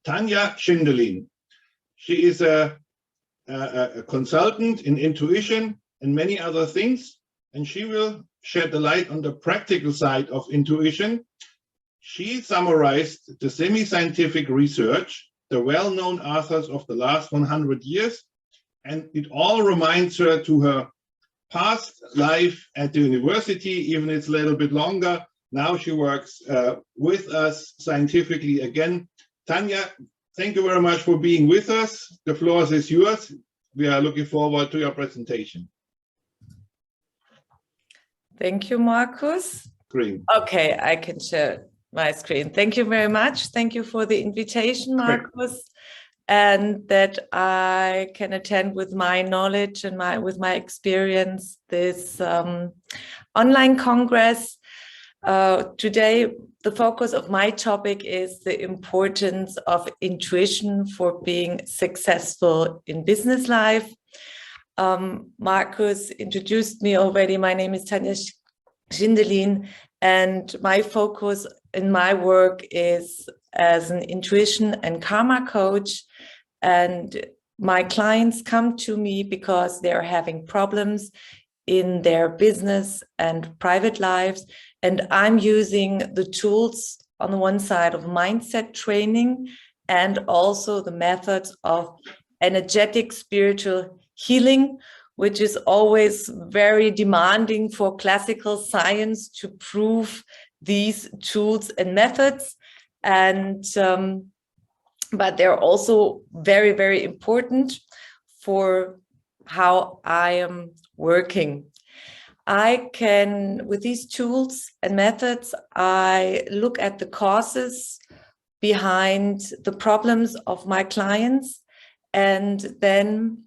Tanya Schindelin. She is a consultant in intuition and many other things, and she will shed the light on the practical side of intuition. She summarized the semi-scientific research, the well-known authors of the last 100 years, and it all reminds her to her past life at the university, even it's a little bit longer. Now she works with us scientifically again. Tanya, thank you very much for being with us. The floor is yours. We are looking forward to your presentation. Thank you, Markus. Great. Okay, I can share my screen. Thank you very much. Thank you for the invitation, Markus, and that I can attend with my knowledge and with my experience this online congress. Today, the focus of my topic is the importance of intuition for being successful in business life. Markus introduced me already. My name is Tanya Schindelin, and my focus in my work is as an intuition and karma coach. And my clients come to me because they're having problems in their business and private lives. And I'm using the tools on the one side of mindset training and also the methods of energetic spiritual healing, which is always very demanding for classical science to prove these tools and methods. And but they're also very, very important for how I am working. I can, with these tools and methods, I look at the causes behind the problems of my clients, and then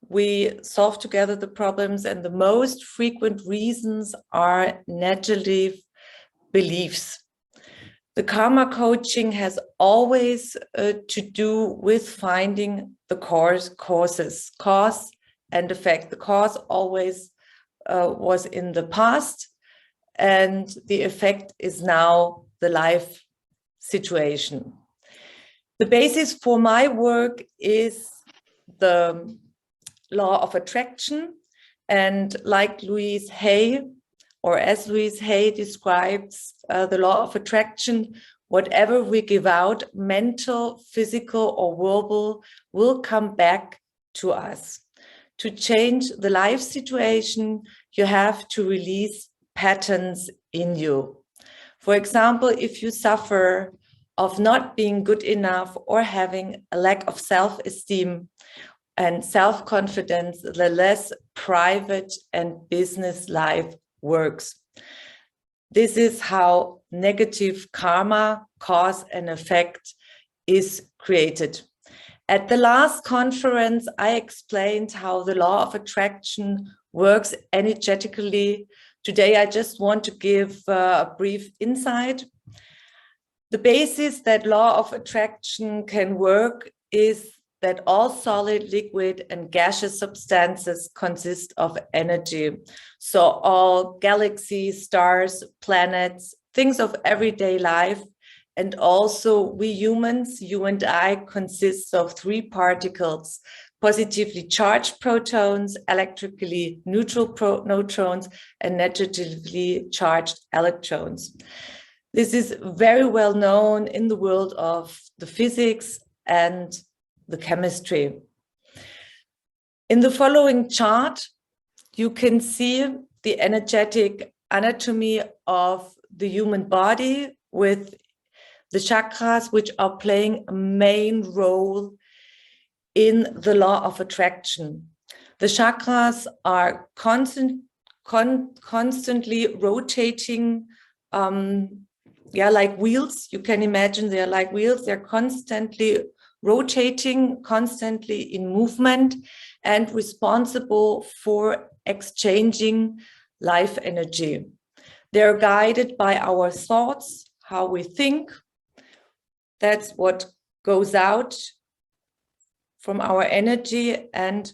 we solve together the problems. And the most frequent reasons are negative beliefs. The karma coaching has always to do with finding the causes, cause and effect. The cause always was in the past, and the effect is now the life situation. The basis for my work is the law of attraction, and like Louise Hay, or as Louise Hay describes the law of attraction, whatever we give out, mental, physical, or verbal, will come back to us. To change the life situation, you have to release patterns in you. For example, if you suffer of not being good enough or having a lack of self-esteem and self-confidence, the less private and business life works. This is how negative karma, cause and effect, is created. At the last conference, I explained how the law of attraction works energetically. Today, I just want to give a brief insight. The basis that law of attraction can work is that all solid, liquid, and gaseous substances consist of energy. So all galaxies, stars, planets, things of everyday life, and also we humans, you and I, consists of three particles: positively charged protons, electrically neutral neutrons, and negatively charged electrons. This is very well known in the world of the physics and the chemistry. In the following chart, you can see the energetic anatomy of the human body with the chakras, which are playing a main role in the law of attraction. The chakras are constantly rotating, like wheels. You can imagine they're like wheels. They're constantly rotating, constantly in movement, and responsible for exchanging life energy. They're guided by our thoughts, how we think. That's what goes out from our energy, and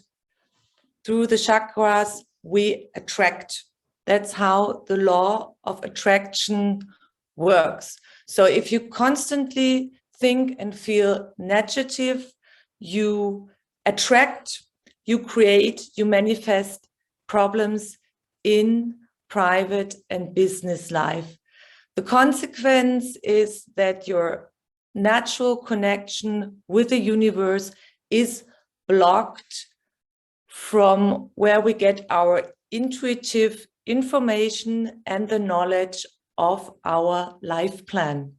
through the chakras, we attract. That's how the law of attraction works. So if you constantly think and feel negative, you attract, you create, you manifest problems in private and business life. The consequence is that your natural connection with the universe is blocked from where we get our intuitive information and the knowledge of our life plan.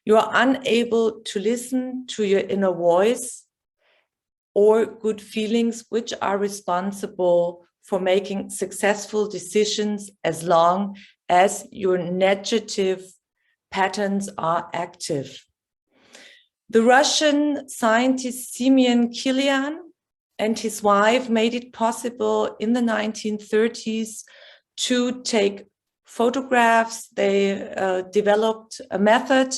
You are unable to listen to your inner voice or good feelings, which are responsible for making successful decisions as long as your negative patterns are active. The Russian scientist Semyon Kilian and his wife made it possible in the 1930s to take photographs. They developed a method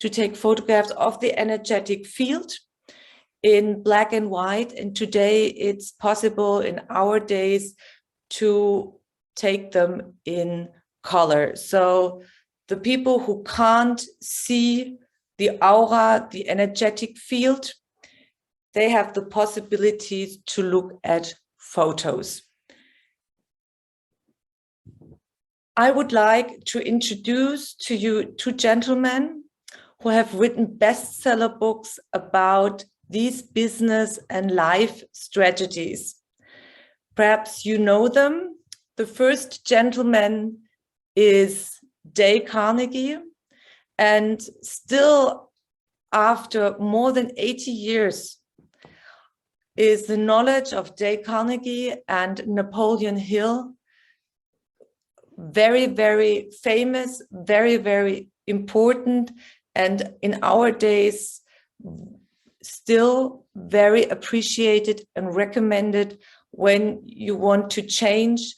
to take photographs of the energetic field in black and white. And today it's possible in our days to take them in color. So the people who can't see the aura, the energetic field, they have the possibility to look at photos. I would like to introduce to you two gentlemen who have written bestseller books about these business and life strategies. Perhaps you know them. The first gentleman is Dale Carnegie, and still after more than 80 years is the knowledge of Dale Carnegie and Napoleon Hill very, very famous, very, very important, and in our days still very appreciated and recommended when you want to change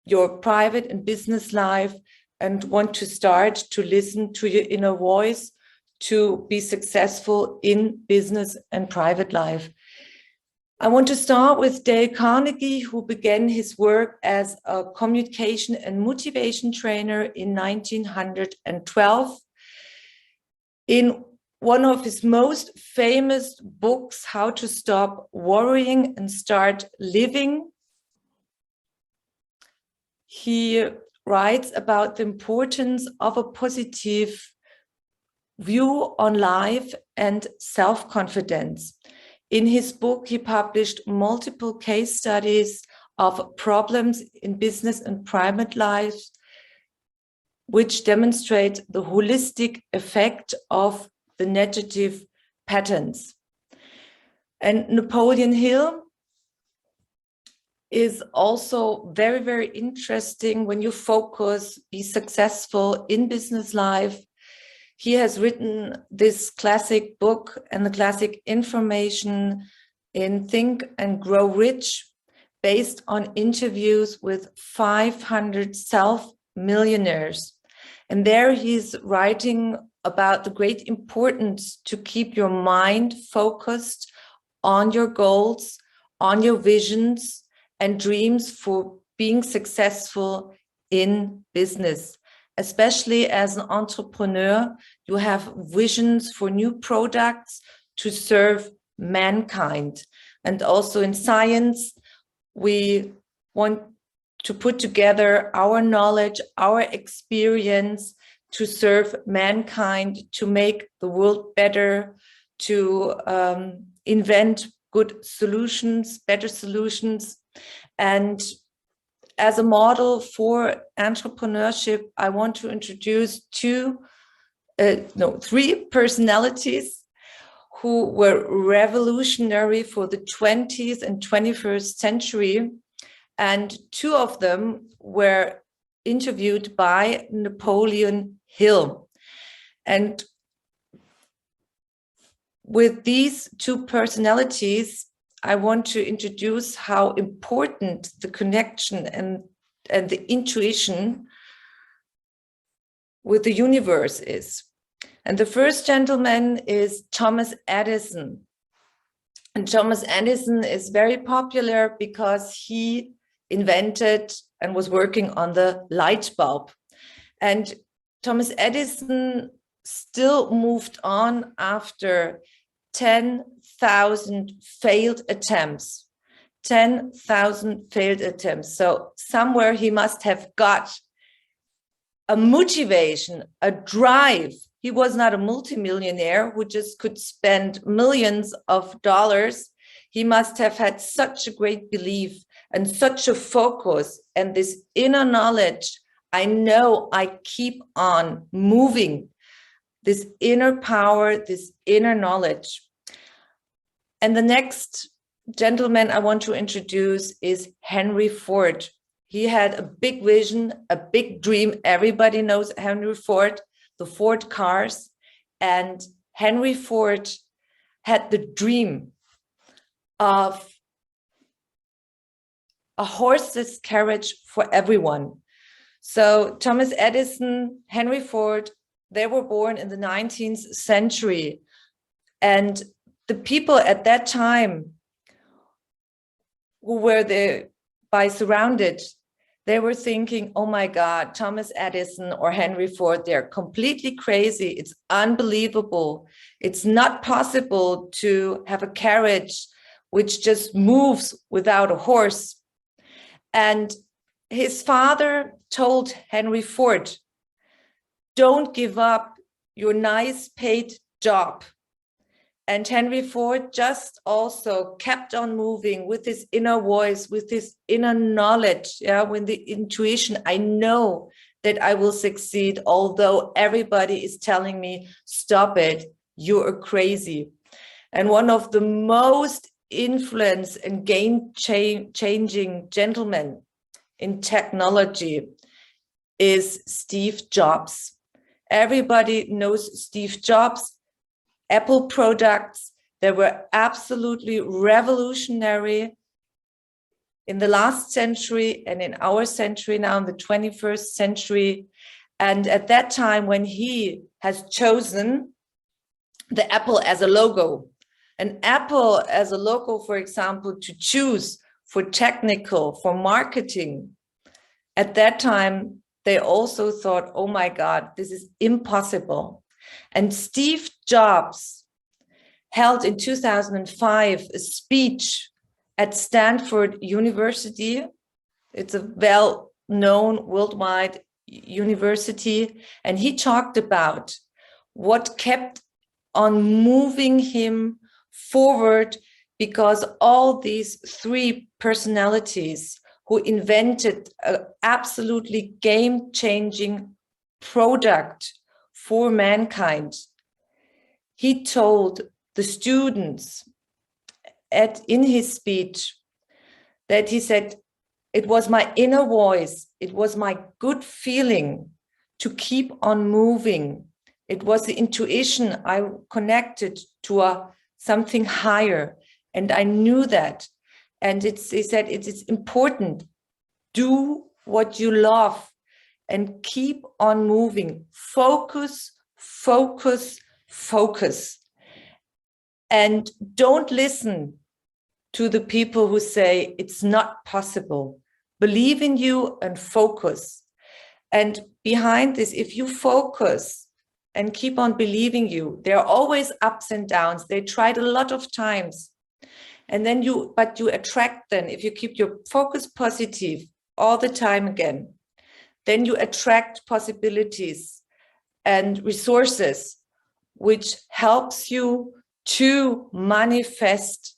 your private and business life and want to start to listen to your inner voice to be successful in business and private life. I want to start with Dale Carnegie, who began his work as a communication and motivation trainer in 1912. In one of his most famous books, How to Stop Worrying and Start Living, he writes about the importance of a positive view on life and self-confidence. In his book, he published multiple case studies of problems in business and private life, which demonstrate the holistic effect of the negative patterns. And Napoleon Hill is also very, very interesting when you focus, be successful in business life. He has written this classic book and the classic information in Think and Grow Rich, based on interviews with 500 self-millionaires. And there he's writing about the great importance to keep your mind focused on your goals, on your visions and dreams for being successful in business. Especially as an entrepreneur, you have visions for new products to serve mankind. And also in science, we want to put together our knowledge, our experience to serve mankind, to make the world better, to invent good solutions, better solutions. And as a model for entrepreneurship, I want to introduce three personalities who were revolutionary for the 20th and 21st century. And two of them were interviewed by Napoleon Hill. And with these two personalities, I want to introduce how important the connection and the intuition with the universe is. And the first gentleman is Thomas Edison. And Thomas Edison is very popular because he invented and was working on the light bulb. And Thomas Edison still moved on after 10,000 failed attempts. 10,000 failed attempts. So somewhere he must have got a motivation, a drive. He was not a multimillionaire who just could spend millions of dollars. He must have had such a great belief and such a focus and this inner knowledge. I know I keep on moving. This inner power, this inner knowledge. And the next gentleman I want to introduce is Henry Ford. He had a big vision, a big dream. Everybody knows Henry Ford, the Ford cars. And Henry Ford had the dream of a horseless carriage for everyone. So Thomas Edison, Henry Ford, they were born in the 19th century. And the people at that time who were surrounded, they were thinking, oh my God, Thomas Edison or Henry Ford, they're completely crazy. It's unbelievable. It's not possible to have a carriage which just moves without a horse. And his father told Henry Ford, don't give up your nice paid job. And Henry Ford just also kept on moving with his inner voice, with his inner knowledge, with the intuition. I know that I will succeed, although everybody is telling me, stop it, you are crazy. And one of the most influenced and game-changing gentlemen in technology is Steve Jobs. Everybody knows Steve Jobs. Apple products, they were absolutely revolutionary in the last century and in our century now, in the 21st century. And at that time, when he has chosen the Apple as a logo, an Apple as a logo, for example, to choose for technical, for marketing, at that time, they also thought, oh my God, this is impossible. And Steve Jobs held in 2005 a speech at Stanford University. It's a well-known worldwide university. And he talked about what kept on moving him forward, because all these three personalities who invented an absolutely game-changing product for mankind. He told the students in his speech that he said, it was my inner voice, it was my good feeling to keep on moving. It was the intuition I connected to something higher, and I knew that. And he said, it is important, do what you love, and keep on moving. Focus, focus, focus. And don't listen to the people who say it's not possible. Believe in you and focus. And behind this, if you focus and keep on believing you, there are always ups and downs. They tried a lot of times. And then you attract them. If you keep your focus positive all the time again, then you attract possibilities and resources, which helps you to manifest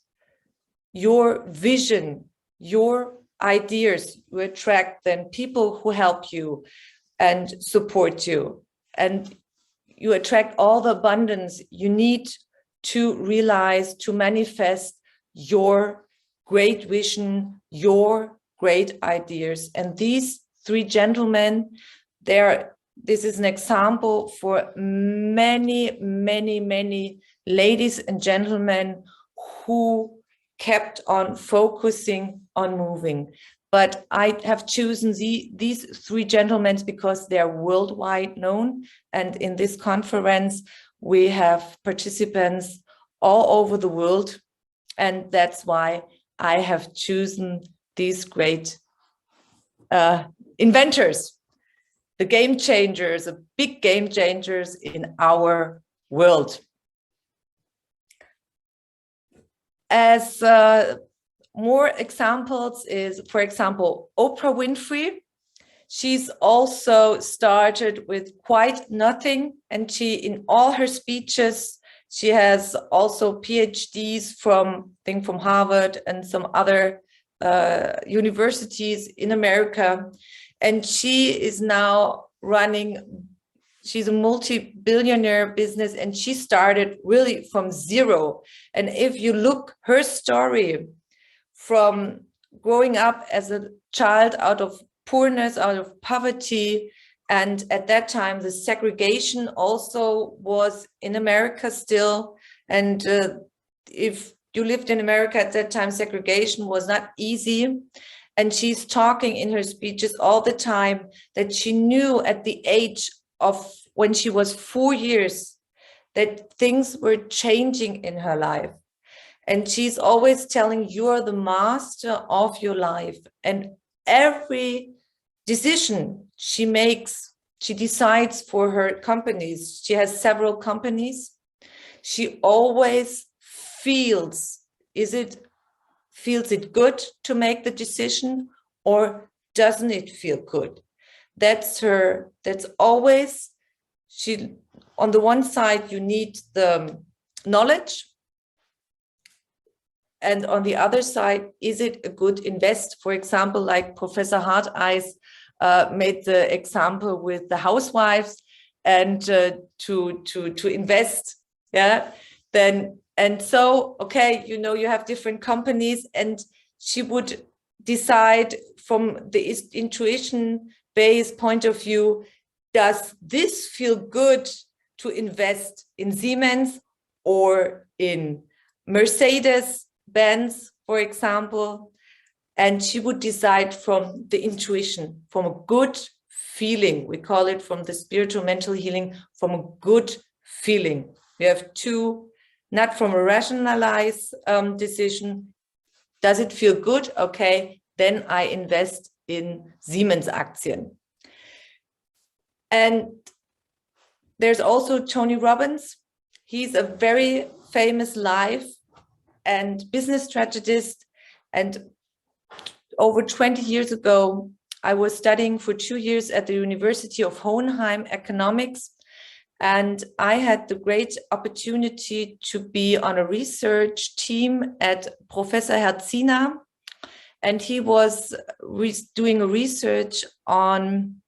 your vision, your ideas. You attract then people who help you and support you. And you attract all the abundance you need to realize, to manifest your great vision, your great ideas. And these three gentlemen, this is an example for many, many, many ladies and gentlemen who kept on focusing on moving. But I have chosen these three gentlemen because they are worldwide known. And in this conference, we have participants all over the world. And that's why I have chosen these great inventors. the game changers, the big game changers in our world. As more examples is, for example, Oprah Winfrey. She's also started with quite nothing, and she, in all her speeches, she has also PhDs from, I think, from Harvard and some other universities in America. And she is now running, she's a multi-billionaire business, and she started really from zero. And if you look her story from growing up as a child out of poorness, out of poverty, and at that time the segregation also was in America still. And if you lived in America at that time, segregation was not easy. And she's talking in her speeches all the time that she knew at the age of when she was 4 years that things were changing in her life. And she's always telling, you are the master of your life. And every decision she makes, she decides for her companies. She has several companies. She always feels it good to make the decision, or doesn't it feel good? That's always, she, on the one side, you need the knowledge, and on the other side, is it a good invest? For example, like Professor Harteis made the example with the housewives, and to invest, yeah, then, and so, okay, you know, you have different companies, and she would decide from the intuition-based point of view, does this feel good to invest in Siemens or in Mercedes-Benz, for example? And she would decide from the intuition, from a good feeling. We call it, from the spiritual mental healing, from a good feeling. We have two, not from a rationalized decision. Does it feel good? Okay, then I invest in Siemens Aktien. And there's also Tony Robbins. He's a very famous life and business strategist. And over 20 years ago, I was studying for 2 years at the University of Hohenheim economics. And I had the great opportunity to be on a research team at Professor Herzina. And he was doing a research on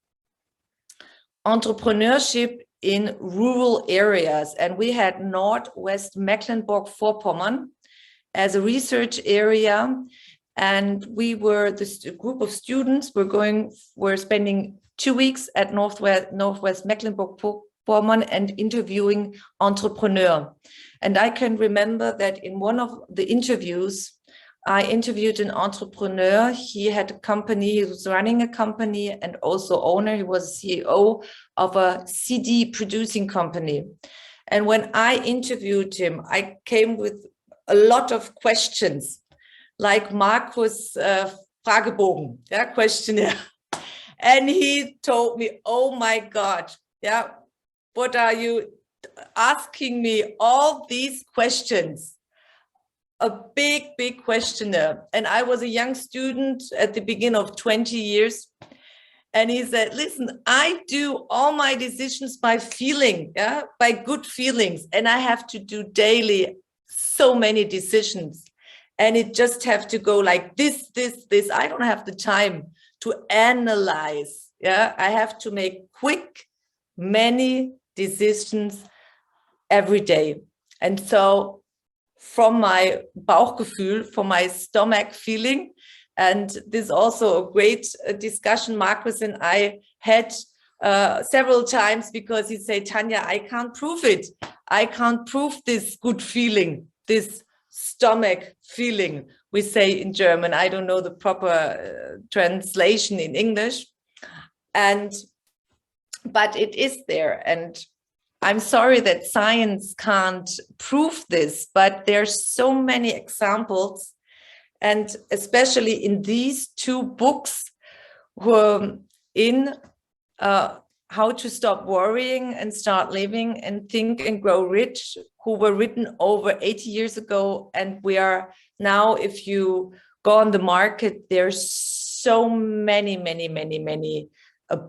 entrepreneurship in rural areas. And we had Northwest Mecklenburg-Vorpommern as a research area. And we were, this group of students were spending 2 weeks at Northwest Mecklenburg-Vorpommern and interviewing entrepreneurs. And I can remember that in one of the interviews, I interviewed an entrepreneur. He had a company, he was running a company and also owner. He was CEO of a CD producing company. And when I interviewed him, I came with a lot of questions, like Markus Fragebogen, yeah, questionnaire. And he told me, oh my God, yeah, what are you asking me all these questions? A big, big questionnaire. And I was a young student at the beginning of 20 years. And he said, listen, I do all my decisions by feeling, yeah, by good feelings. And I have to do daily so many decisions. And it just have to go like this. I don't have the time to analyze. Yeah, I have to make quick, many decisions every day. And so from my Bauchgefühl, from my stomach feeling, and this is also a great discussion Markus and I had several times, because he said, Tanya, I can't prove it. I can't prove this good feeling, this stomach feeling, we say in German. I don't know the proper translation in English. But it is there. And I'm sorry that science can't prove this, but there's so many examples. And especially in these two books, in How to Stop Worrying and Start Living and Think and Grow Rich, who were written over 80 years ago. And we are now, if you go on the market, there's so many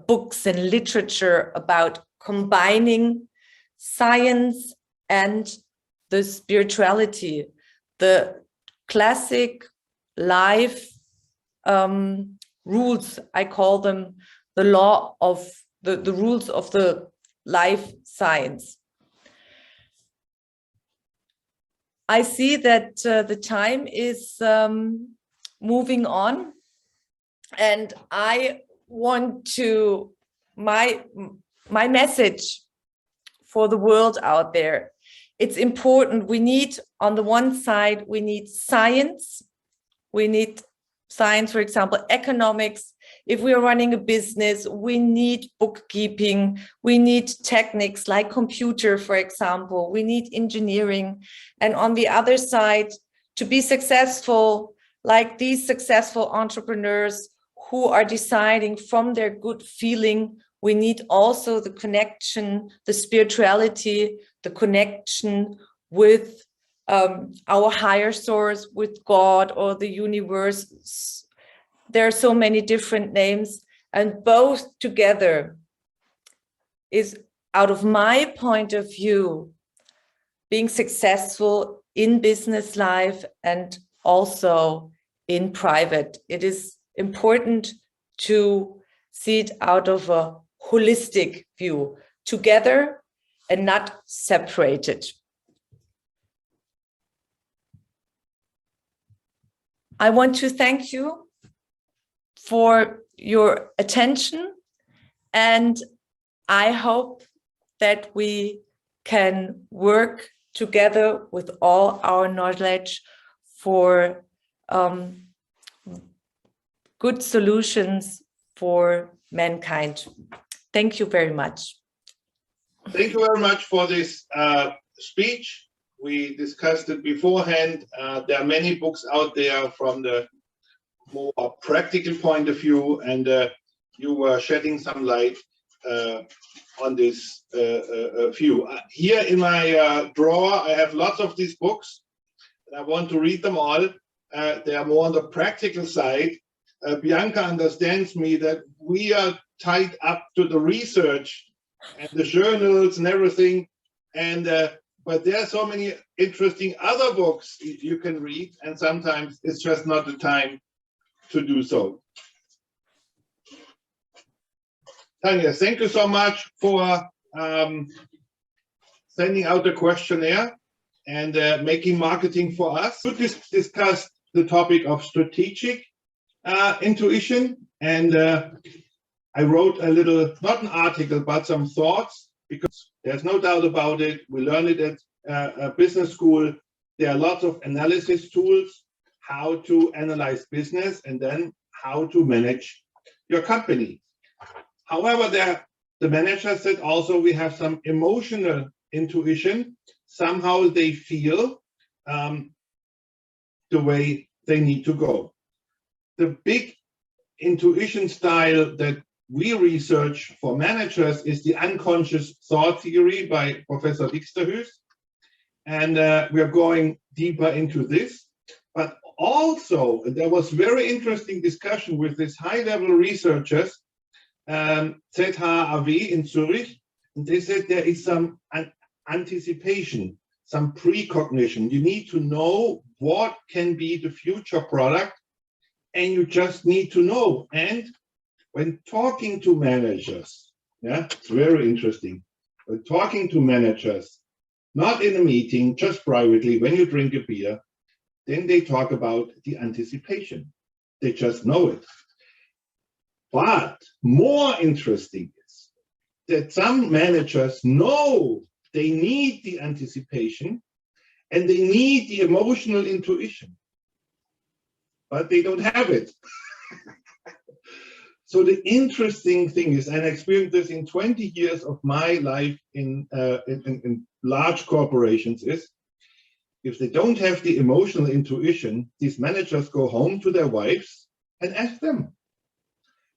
books and literature about combining science and the spirituality, the classic life rules, I call them the law of the rules of the life science. I see that the time is moving on, and I want to, my message for the world out there, it's important. We need, on the one side, we need science. We need science, for example, economics. If we are running a business, we need bookkeeping. We need techniques like computer, for example. We need engineering. And on the other side, to be successful, like these successful entrepreneurs who are deciding from their good feeling, we need also the connection, the spirituality, the connection with our higher source, with God or the universe. There are so many different names, and both together is, out of my point of view, being successful in business life and also in private. It is important to see it out of a holistic view, together and not separated. I want to thank you for your attention, and I hope that we can work together with all our knowledge for good solutions for mankind. Thank you very much. Thank you very much for this speech. We discussed it beforehand. There are many books out there from the more practical point of view, and you were shedding some light on this view. Here in my drawer, I have lots of these books, and I want to read them all. They are more on the practical side. Bianca understands me that we are tied up to the research and the journals and everything, and but there are so many interesting other books you can read, and sometimes it's just not the time to do so. Tanya, thank you so much for sending out the questionnaire and making marketing for us. We discussed the topic of strategic intuition, and I wrote a little, not an article, but some thoughts, because there's no doubt about it. We learned it at a business school. There are lots of analysis tools, how to analyze business and then how to manage your company. However, the manager said also we have some emotional intuition. Somehow they feel the way they need to go. The big intuition style that we research for managers is the unconscious thought theory by Professor Dijksterhuis. And we are going deeper into this. But also, there was very interesting discussion with these high-level researchers, ZHAW in Zurich, and they said there is some anticipation, some precognition. You need to know what can be the future product, and you just need to know. And when talking to managers, yeah, it's very interesting. When talking to managers, not in a meeting, just privately, when you drink a beer, then they talk about the anticipation. They just know it. But more interesting is that some managers know they need the anticipation and they need the emotional intuition, but they don't have it. So the interesting thing is, and I experienced this in 20 years of my life in large corporations, is if they don't have the emotional intuition, these managers go home to their wives and ask them.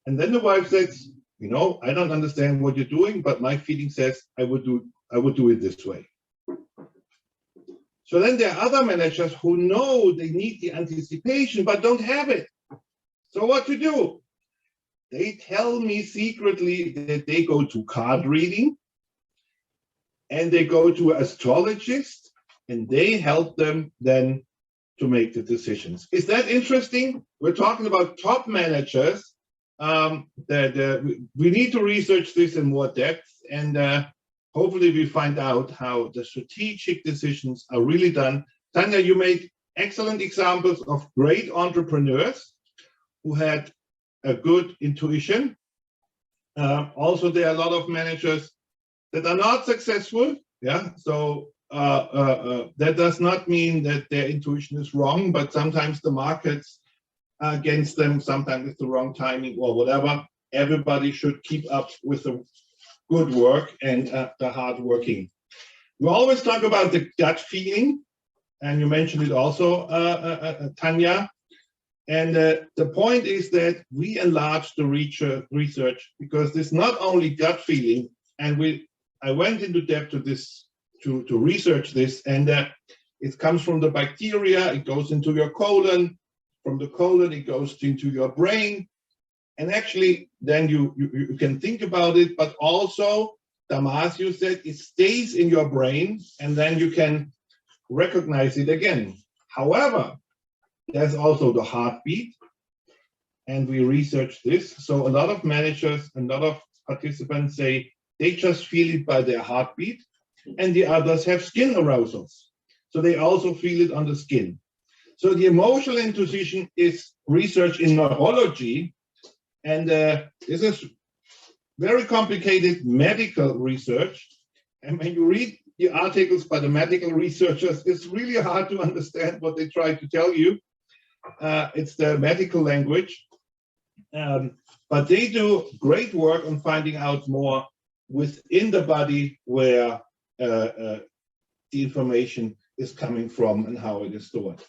And then the wife says, You know, I don't understand what you're doing, but my feeling says I would do it this way. So then there are other managers who know they need the anticipation, but don't have it. So what to do? They tell me secretly that they go to card reading and they go to an astrologist and they help them then to make the decisions. Is that interesting? We're talking about top managers. We need to research this in more depth, and hopefully we find out how the strategic decisions are really done. Tanya, you made excellent examples of great entrepreneurs who had a good intuition. Also, there are a lot of managers that are not successful. Yeah, so that does not mean that their intuition is wrong, but sometimes the markets are against them, sometimes it's the wrong timing or whatever. Everybody should keep up with the good work and the hard working. We always talk about the gut feeling, and you mentioned it also, Tanya. And the point is that we enlarge the research because there's not only gut feeling, and I went into depth to this to research this, and it comes from the bacteria, it goes into your colon, from the colon it goes into your brain, and actually then you can think about it, but also, Damasio said, it stays in your brain, and then you can recognize it again. However, there's also the heartbeat, and we research this. So a lot of managers, a lot of participants say they just feel it by their heartbeat, and the others have skin arousals. So they also feel it on the skin. So the emotional intuition is research in neurology, and this is very complicated medical research. And when you read the articles by the medical researchers, it's really hard to understand what they try to tell you. It's the medical language, but they do great work on finding out more within the body where the information is coming from and how it is stored.